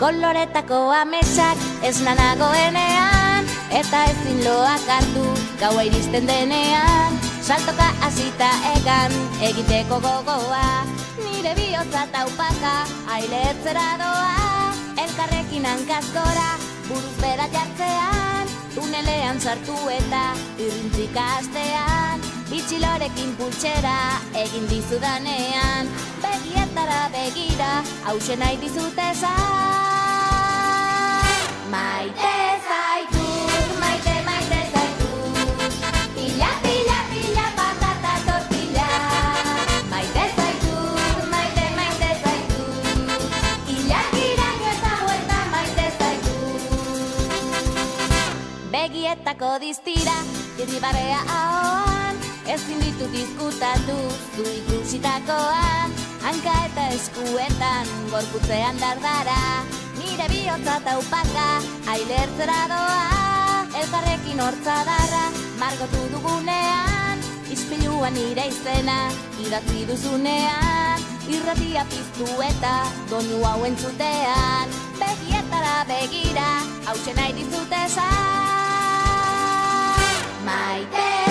Koloretako ametsak ez nanagoenean, eta ezin loak hartu gaua iristen denean. Saltoka hasita egan egiteko gogoa, nire bihotza taupaka ailetzera doa. Elkarrekin hankaz gora buruz bera jartzean, tunelean sartu eta irrintzika astean. Bitxilorekin pultsera egin dizudanean, begietara begira hause nahi dizut esan. Maite zaitut, maite maite zaitut, pila pila pila patata tortilla. Maite zaitut, maite maite zaitut, ilakiraino eta huerta maite zaitut. Begietako diztira, irribarrea ahoan, ezin ditut izkutatu zu ikusitakoan. Hanka eta eskuetan, gorputzean dardara, nire bihotza taupaka ailertzera doa. Elkarrekin hortzadarra margotu dugunean, ispiluan nire izena idatzi duzunean. Irratia piztu eta donu hau entzutean, begietara begira hause nahi dizut esan. Maite